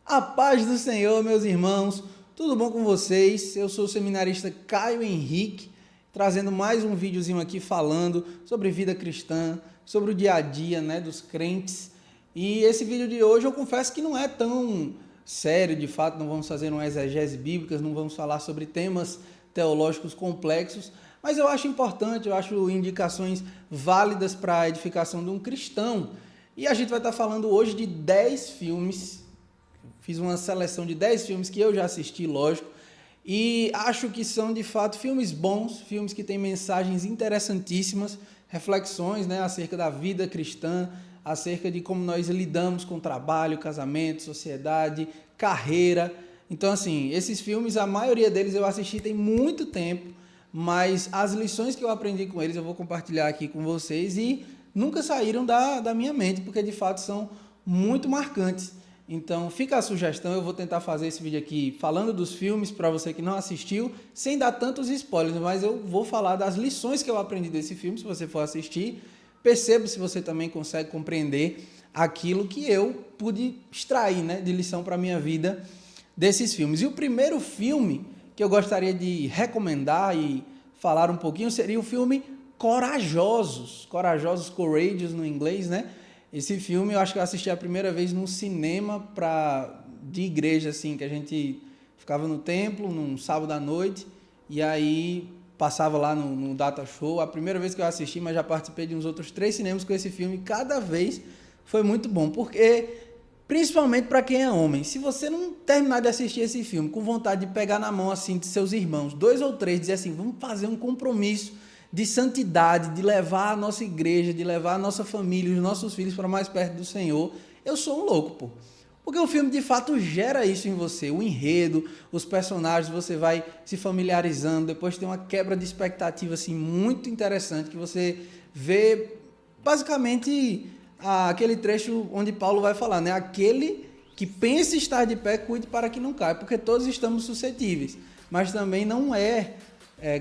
A paz do Senhor, meus irmãos, tudo bom com vocês? Eu sou o seminarista Caio Henrique, trazendo mais um videozinho aqui falando sobre vida cristã, sobre o dia a dia, dos crentes. E esse vídeo de hoje eu confesso que não é tão sério, de fato, não vamos fazer uma exegese bíblica, não vamos falar sobre temas teológicos complexos, mas eu acho importante, eu acho indicações válidas para a edificação de um cristão. E a gente vai estar falando hoje de 10 filmes. Fiz uma seleção de 10 filmes que eu já assisti, lógico, e acho que são, de fato, filmes bons, filmes que têm mensagens interessantíssimas, reflexões, acerca da vida cristã, acerca de como nós lidamos com trabalho, casamento, sociedade, carreira. Então, assim, esses filmes, a maioria deles eu assisti tem muito tempo, mas as lições que eu aprendi com eles eu vou compartilhar aqui com vocês e nunca saíram da minha mente, porque, de fato, são muito marcantes. Então fica a sugestão, eu vou tentar fazer esse vídeo aqui falando dos filmes para você que não assistiu, sem dar tantos spoilers, mas eu vou falar das lições que eu aprendi desse filme, se você for assistir, perceba se você também consegue compreender aquilo que eu pude extrair de lição para a minha vida desses filmes. E o primeiro filme que eu gostaria de recomendar e falar um pouquinho seria o filme Corajosos, Courageous no inglês, Esse filme eu acho que eu assisti a primeira vez num cinema de igreja, assim, que a gente ficava no templo, num sábado à noite, e aí passava lá no Data Show. A primeira vez que eu assisti, mas já participei de uns outros 3 cinemas com esse filme, cada vez foi muito bom, porque, principalmente para quem é homem, se você não terminar de assistir esse filme com vontade de pegar na mão, assim, de seus irmãos, 2 ou 3, dizer assim, vamos fazer um compromisso de santidade, de levar a nossa igreja, de levar a nossa família, os nossos filhos para mais perto do Senhor, eu sou um louco, pô. Porque o filme, de fato, gera isso em você, o enredo, os personagens, você vai se familiarizando, depois tem uma quebra de expectativa, assim, muito interessante, que você vê, basicamente, aquele trecho onde Paulo vai falar, Aquele que pensa estar de pé, cuide para que não caia, porque todos estamos suscetíveis, mas também não é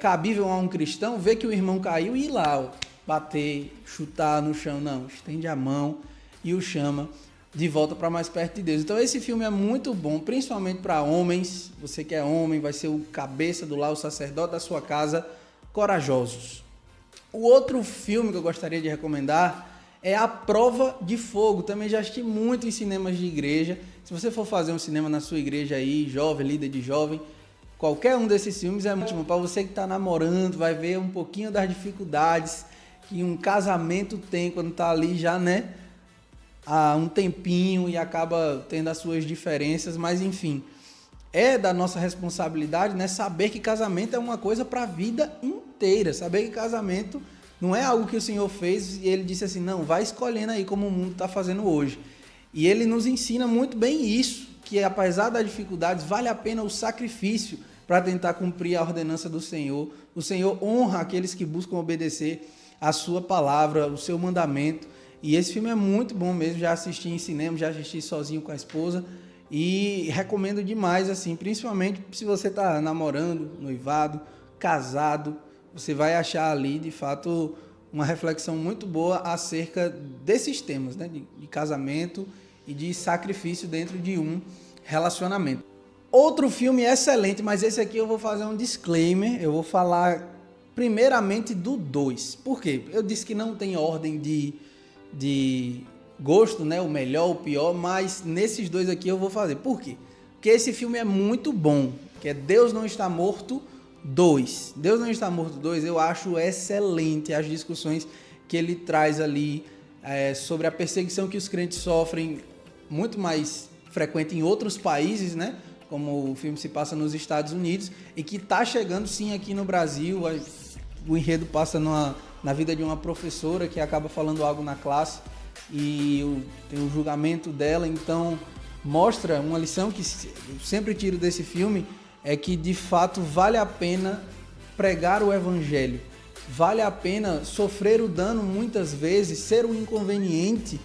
cabível a um cristão ver que o irmão caiu e ir lá, bater, chutar no chão, não, estende a mão e o chama de volta para mais perto de Deus. Então esse filme é muito bom, principalmente para homens, você que é homem, vai ser o cabeça do lar, o sacerdote da sua casa, Corajosos. O outro filme que eu gostaria de recomendar é A Prova de Fogo, também já assisti muito em cinemas de igreja. Se você for fazer um cinema na sua igreja aí, jovem, líder de jovem, qualquer um desses filmes é muito bom. Para você que está namorando, vai ver um pouquinho das dificuldades que um casamento tem quando está ali já, há um tempinho e acaba tendo as suas diferenças, mas enfim, é da nossa responsabilidade, saber que casamento é uma coisa para a vida inteira, saber que casamento não é algo que o Senhor fez e ele disse assim, não, vai escolhendo aí como o mundo está fazendo hoje. E ele nos ensina muito bem isso, que apesar das dificuldades, vale a pena o sacrifício para tentar cumprir a ordenança do Senhor. O Senhor honra aqueles que buscam obedecer a sua palavra, o seu mandamento. E esse filme é muito bom mesmo, já assisti em cinema, já assisti sozinho com a esposa e recomendo demais, assim, principalmente se você está namorando, noivado, casado, você vai achar ali, de fato, uma reflexão muito boa acerca desses temas, de casamento e de sacrifício dentro de um relacionamento. Outro filme excelente, mas esse aqui eu vou fazer um disclaimer, eu vou falar primeiramente do 2. Por quê? Eu disse que não tem ordem de gosto, o melhor, o pior, mas nesses 2 aqui eu vou fazer. Por quê? Porque esse filme é muito bom, que é Deus Não Está Morto 2. Deus Não Está Morto 2 eu acho excelente as discussões que ele traz ali sobre a perseguição que os crentes sofrem, muito mais frequente em outros países, como o filme se passa nos Estados Unidos, e que está chegando sim aqui no Brasil. O enredo passa na vida de uma professora que acaba falando algo na classe e tem o julgamento dela, então mostra uma lição que eu sempre tiro desse filme, é que de fato vale a pena pregar o evangelho, vale a pena sofrer o dano muitas vezes, ser um inconveniente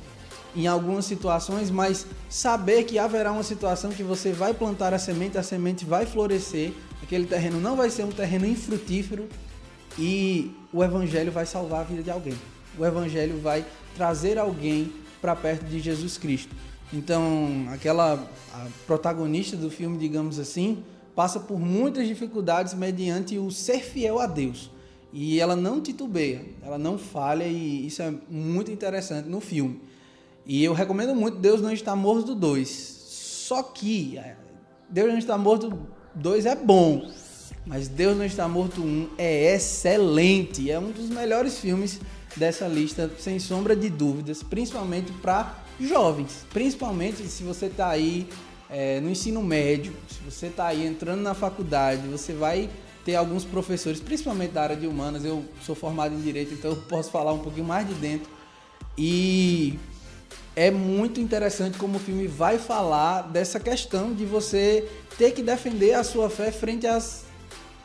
em algumas situações, mas saber que haverá uma situação que você vai plantar a semente vai florescer, aquele terreno não vai ser um terreno infrutífero e o evangelho vai salvar a vida de alguém. O evangelho vai trazer alguém para perto de Jesus Cristo. Então, a protagonista do filme, digamos assim, passa por muitas dificuldades mediante o ser fiel a Deus. E ela não titubeia, ela não falha, e isso é muito interessante no filme. E eu recomendo muito Deus Não Está Morto 2. Só que Deus Não Está Morto 2 é bom, mas Deus Não Está Morto 1 é excelente. É um dos melhores filmes dessa lista, sem sombra de dúvidas, principalmente para jovens. Principalmente se você está aí no ensino médio, se você está aí entrando na faculdade, você vai ter alguns professores, principalmente da área de humanas. Eu sou formado em Direito, então eu posso falar um pouquinho mais de dentro. E é muito interessante como o filme vai falar dessa questão de você ter que defender a sua fé frente às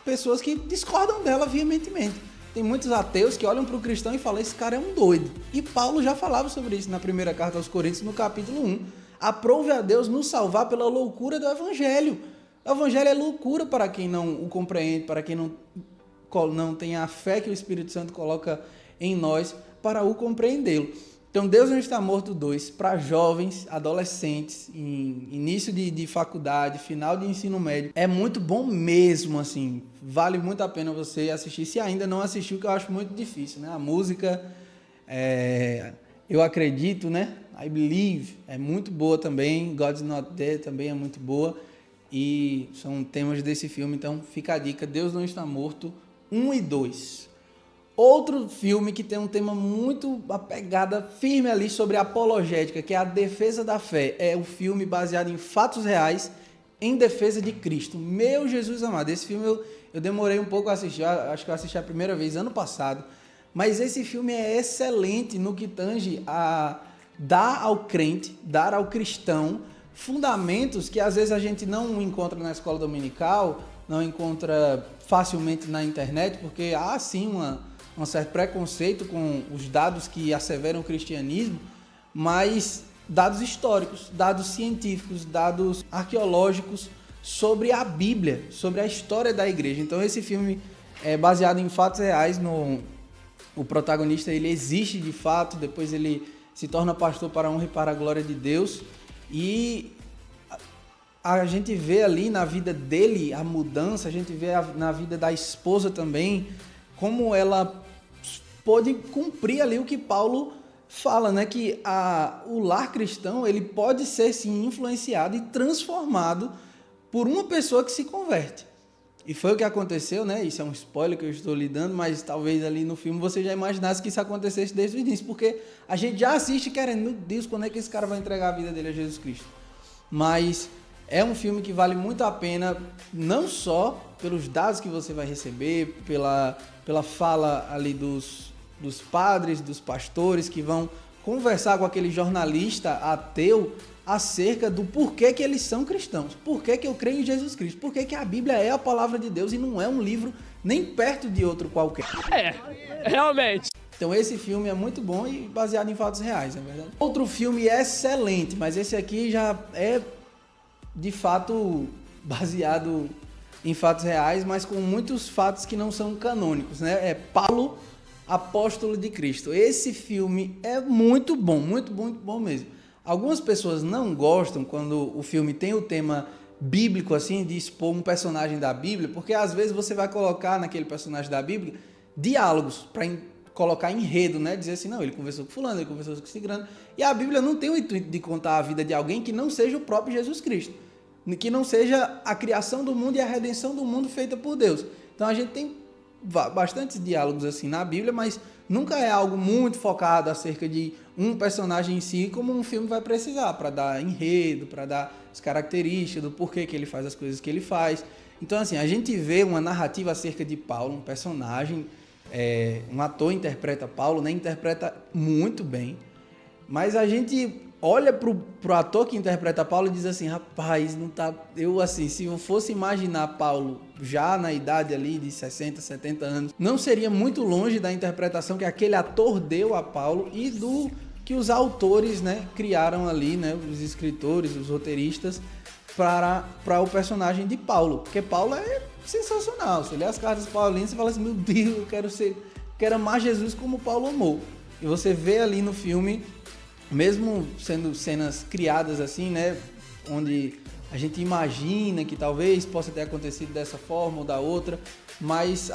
pessoas que discordam dela veementemente. Tem muitos ateus que olham para o cristão e falam: esse cara é um doido. E Paulo já falava sobre isso na primeira carta aos Coríntios, no capítulo 1. Aprove a Deus nos salvar pela loucura do Evangelho. O Evangelho é loucura para quem não o compreende, para quem não tem a fé que o Espírito Santo coloca em nós para o compreendê-lo. Então, Deus Não Está Morto 2, para jovens, adolescentes, em início de faculdade, final de ensino médio, é muito bom mesmo, assim, vale muito a pena você assistir, se ainda não assistiu, que eu acho muito difícil, né? A música, eu acredito, né? I Believe, é muito boa também, God's Not Dead também é muito boa, e são temas desse filme, então fica a dica, Deus Não Está Morto 1 e 2. Outro filme que tem um tema muito, a pegada firme ali sobre apologética, que é a defesa da fé. É um filme baseado em fatos reais, em defesa de Cristo. Meu Jesus amado, esse filme eu demorei um pouco a assistir, acho que eu assisti a primeira vez ano passado, mas esse filme é excelente no que tange a dar ao crente, dar ao cristão, fundamentos que às vezes a gente não encontra na escola dominical, não encontra facilmente na internet, porque há sim um certo preconceito com os dados que asseveram o cristianismo, mas dados históricos, dados científicos, dados arqueológicos sobre a Bíblia, sobre a história da igreja. Então esse filme é baseado em fatos reais. O protagonista, ele existe de fato, depois ele se torna pastor para a honra e para a glória de Deus, e a gente vê ali na vida dele a mudança, a gente vê na vida da esposa também, como ela pôde cumprir ali o que Paulo fala, né? Que o lar cristão, ele pode ser sim influenciado e transformado por uma pessoa que se converte. E foi o que aconteceu, né? Isso é um spoiler que eu estou lhe dando, mas talvez ali no filme você já imaginasse que isso acontecesse desde o início, porque a gente já assiste querendo, meu Deus, quando é que esse cara vai entregar a vida dele a Jesus Cristo? Mas é um filme que vale muito a pena, não só pelos dados que você vai receber, pela fala ali dos padres, dos pastores, que vão conversar com aquele jornalista ateu acerca do porquê que eles são cristãos, porquê que eu creio em Jesus Cristo, porquê que a Bíblia é a palavra de Deus e não é um livro nem perto de outro qualquer. Realmente. Então esse filme é muito bom e baseado em fatos reais, é verdade. Outro filme excelente, mas esse aqui já é de fato baseado em fatos reais, mas com muitos fatos que não são canônicos, né? É Paulo, Apóstolo de Cristo. Esse filme é muito bom, muito bom, muito bom mesmo. Algumas pessoas não gostam quando o filme tem o tema bíblico, assim, de expor um personagem da Bíblia, porque às vezes você vai colocar naquele personagem da Bíblia diálogos para colocar enredo, né? Dizer assim, não, ele conversou com fulano, ele conversou com ciclano. E a Bíblia não tem o intuito de contar a vida de alguém que não seja o próprio Jesus Cristo, que não seja a criação do mundo e a redenção do mundo feita por Deus. Então a gente tem bastantes diálogos assim na Bíblia, mas nunca é algo muito focado acerca de um personagem em si, como um filme vai precisar, para dar enredo, para dar as características do porquê que ele faz as coisas que ele faz. Então, assim, a gente vê uma narrativa acerca de Paulo, um personagem, um ator interpreta Paulo, né? Interpreta muito bem, mas a gente olha pro ator que interpreta Paulo e diz assim, rapaz, não tá... Eu, assim, se eu fosse imaginar Paulo já na idade ali de 60, 70 anos, não seria muito longe da interpretação que aquele ator deu a Paulo e do que os autores, né, criaram ali, né, os escritores, os roteiristas, para o personagem de Paulo. Porque Paulo é sensacional. Você lê as cartas paulinas e fala assim, meu Deus, eu quero amar Jesus como Paulo amou. E você vê ali no filme mesmo sendo cenas criadas assim, né, onde a gente imagina que talvez possa ter acontecido dessa forma ou da outra, mas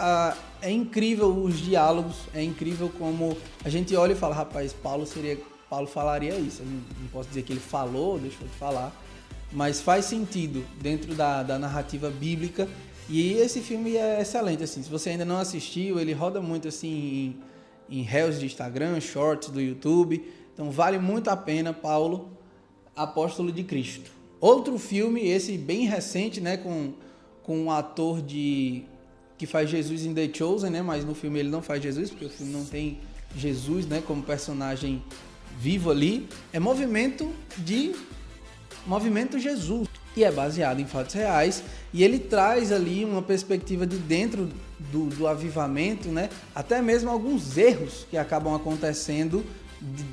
é incrível os diálogos, é incrível como a gente olha e fala, rapaz, Paulo falaria isso. Eu não posso dizer que ele falou, deixou de falar, mas faz sentido dentro da narrativa bíblica. E esse filme é excelente, assim, se você ainda não assistiu, ele roda muito assim em reels de Instagram, shorts do YouTube, então vale muito a pena. Paulo, Apóstolo de Cristo. Outro filme, esse bem recente, né, com um ator que faz Jesus em The Chosen, né, mas no filme ele não faz Jesus, porque o filme não tem Jesus, né, como personagem vivo ali, é Movimento Jesus, e é baseado em fatos reais, e ele traz ali uma perspectiva de dentro do avivamento, né, até mesmo alguns erros que acabam acontecendo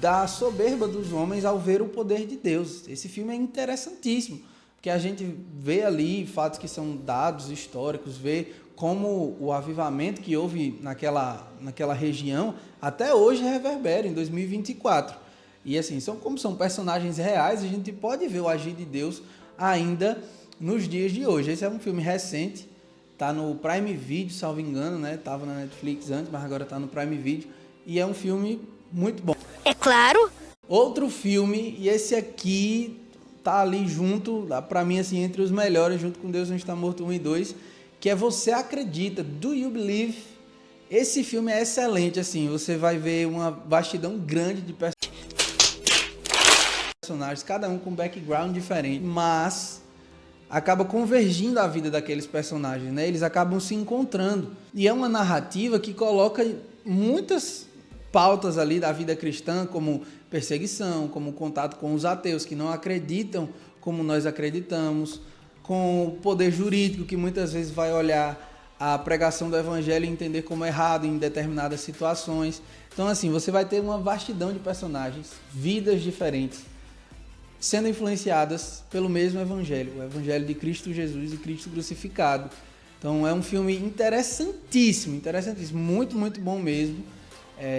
da soberba dos homens ao ver o poder de Deus. Esse filme é interessantíssimo, porque a gente vê ali fatos que são dados históricos, vê como o avivamento que houve naquela região até hoje reverbera em 2024. E assim, como são personagens reais, a gente pode ver o agir de Deus ainda nos dias de hoje. Esse é um filme recente, tá no Prime Video, salvo engano, né? Tava na Netflix antes, mas agora tá no Prime Video, e é um filme muito bom. É claro. Outro filme, e esse aqui tá ali junto, pra mim, assim, entre os melhores, junto com Deus Não Está Morto 1 e 2, que é Você Acredita, Do You Believe? Esse filme é excelente, assim, você vai ver uma vastidão grande de personagens, cada um com background diferente, mas acaba convergindo a vida daqueles personagens, né? Eles acabam se encontrando. E é uma narrativa que coloca muitas pautas ali da vida cristã, como perseguição, como contato com os ateus que não acreditam como nós acreditamos, com o poder jurídico que muitas vezes vai olhar a pregação do evangelho e entender como errado em determinadas situações. Então, assim, você vai ter uma vastidão de personagens, vidas diferentes, sendo influenciadas pelo mesmo evangelho, o evangelho de Cristo Jesus e Cristo crucificado. Então, é um filme interessantíssimo, muito, muito bom mesmo.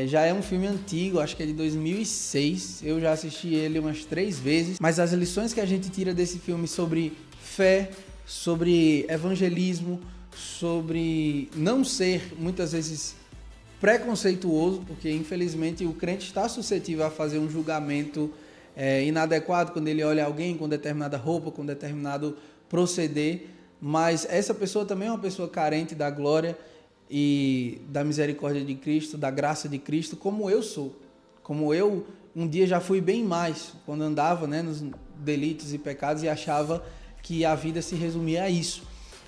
Já é um filme antigo, acho que é de 2006, eu já assisti ele umas 3 vezes, mas as lições que a gente tira desse filme sobre fé, sobre evangelismo, sobre não ser, muitas vezes, preconceituoso, porque infelizmente o crente está suscetível a fazer um julgamento inadequado quando ele olha alguém com determinada roupa, com determinado proceder, mas essa pessoa também é uma pessoa carente da glória e da misericórdia de Cristo, da graça de Cristo, como eu sou. Como eu um dia já fui bem mais, quando andava, né, nos delitos e pecados e achava que a vida se resumia a isso.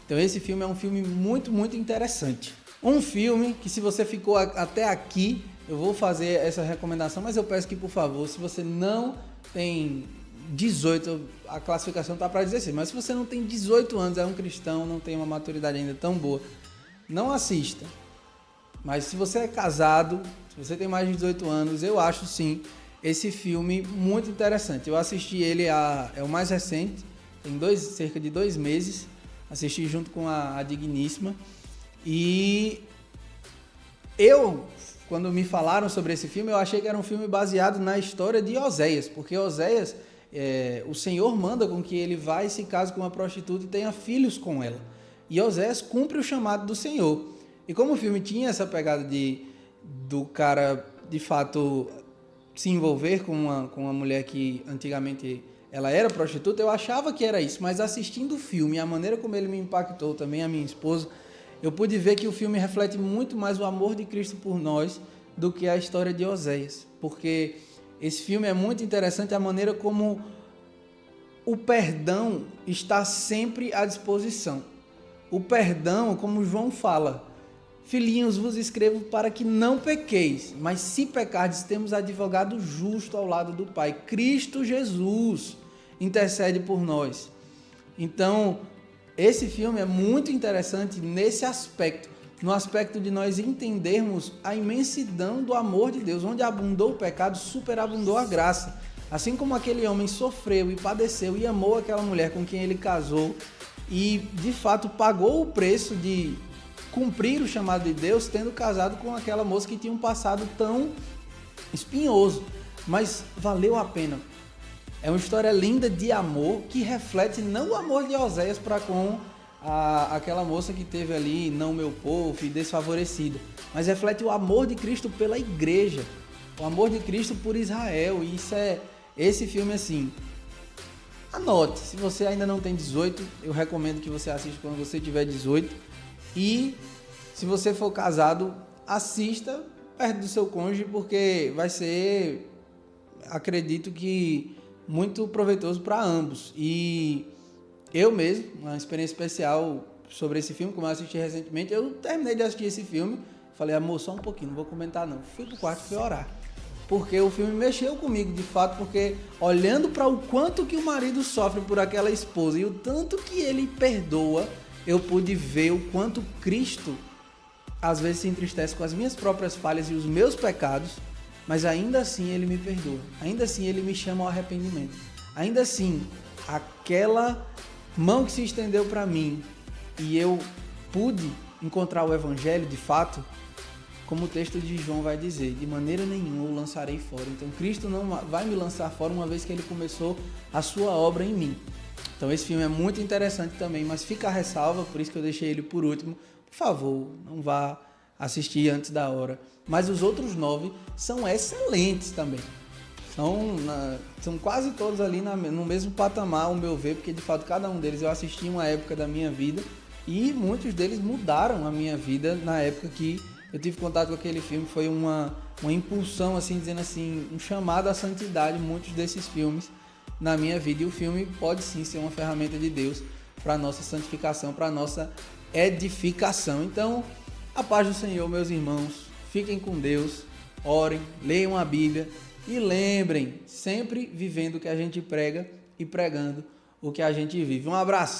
Então esse filme é um filme muito, muito interessante. Um filme que, se você ficou até aqui, eu vou fazer essa recomendação, mas eu peço que, por favor, se você não tem 18, a classificação está para 16, mas se você não tem 18 anos, é um cristão, não tem uma maturidade ainda tão boa, não assista. Mas se você é casado, se você tem mais de 18 anos, eu acho sim esse filme muito interessante. Eu assisti ele, é o mais recente, tem cerca de 2 meses, assisti junto com a Digníssima, e quando me falaram sobre esse filme, eu achei que era um filme baseado na história de Oséias, porque Oséias, o Senhor manda com que ele vá e se case com uma prostituta e tenha filhos com ela. E Oséias cumpre o chamado do Senhor. E como o filme tinha essa pegada do cara, de fato, se envolver com uma mulher que antigamente ela era prostituta, eu achava que era isso, mas assistindo o filme, a maneira como ele me impactou, também a minha esposa, eu pude ver que o filme reflete muito mais o amor de Cristo por nós do que a história de Oséias, porque esse filme é muito interessante a maneira como o perdão está sempre à disposição. O perdão, como João fala, filhinhos, vos escrevo para que não pequeis, mas se pecardes, temos advogado justo ao lado do Pai, Cristo Jesus intercede por nós. Então, esse filme é muito interessante nesse aspecto, no aspecto de nós entendermos a imensidão do amor de Deus, onde abundou o pecado, superabundou a graça. Assim como aquele homem sofreu e padeceu e amou aquela mulher com quem ele casou e, de fato, pagou o preço de cumprir o chamado de Deus, tendo casado com aquela moça que tinha um passado tão espinhoso. mas valeu a pena. É uma história linda de amor que reflete não o amor de Oséias para com aquela moça que teve ali, não meu povo e desfavorecida, mas reflete o amor de Cristo pela igreja, o amor de Cristo por Israel. E esse filme, assim, anote, se você ainda não tem 18, eu recomendo que você assista quando você tiver 18, e se você for casado, assista perto do seu cônjuge, porque vai ser, acredito que, muito proveitoso para ambos. E eu mesmo, uma experiência especial sobre esse filme, como eu assisti recentemente, eu terminei de assistir esse filme, falei, amor, só um pouquinho, não vou comentar não. Fui pro quarto e fui orar. Porque o filme mexeu comigo, de fato, porque olhando para o quanto que o marido sofre por aquela esposa e o tanto que ele perdoa, eu pude ver o quanto Cristo às vezes se entristece com as minhas próprias falhas e os meus pecados, mas ainda assim ele me perdoa, ainda assim ele me chama ao arrependimento, ainda assim aquela mão que se estendeu para mim e eu pude encontrar o evangelho de fato, como o texto de João vai dizer, de maneira nenhuma o lançarei fora. Então Cristo não vai me lançar fora uma vez que ele começou a sua obra em mim. Então esse filme é muito interessante também, mas fica a ressalva, por isso que eu deixei ele por último. Por favor, não vá assistir antes da hora. Mas os outros 9 são excelentes também. São quase todos ali no mesmo patamar, ao meu ver, porque de fato cada um deles eu assisti em uma época da minha vida e muitos deles mudaram a minha vida na época que eu tive contato com aquele filme. Foi uma impulsão, assim, dizendo assim, um chamado à santidade, muitos desses filmes na minha vida. E o filme pode sim ser uma ferramenta de Deus para a nossa santificação, para a nossa edificação. Então, a paz do Senhor, meus irmãos, fiquem com Deus, orem, leiam a Bíblia e lembrem, sempre vivendo o que a gente prega e pregando o que a gente vive. Um abraço!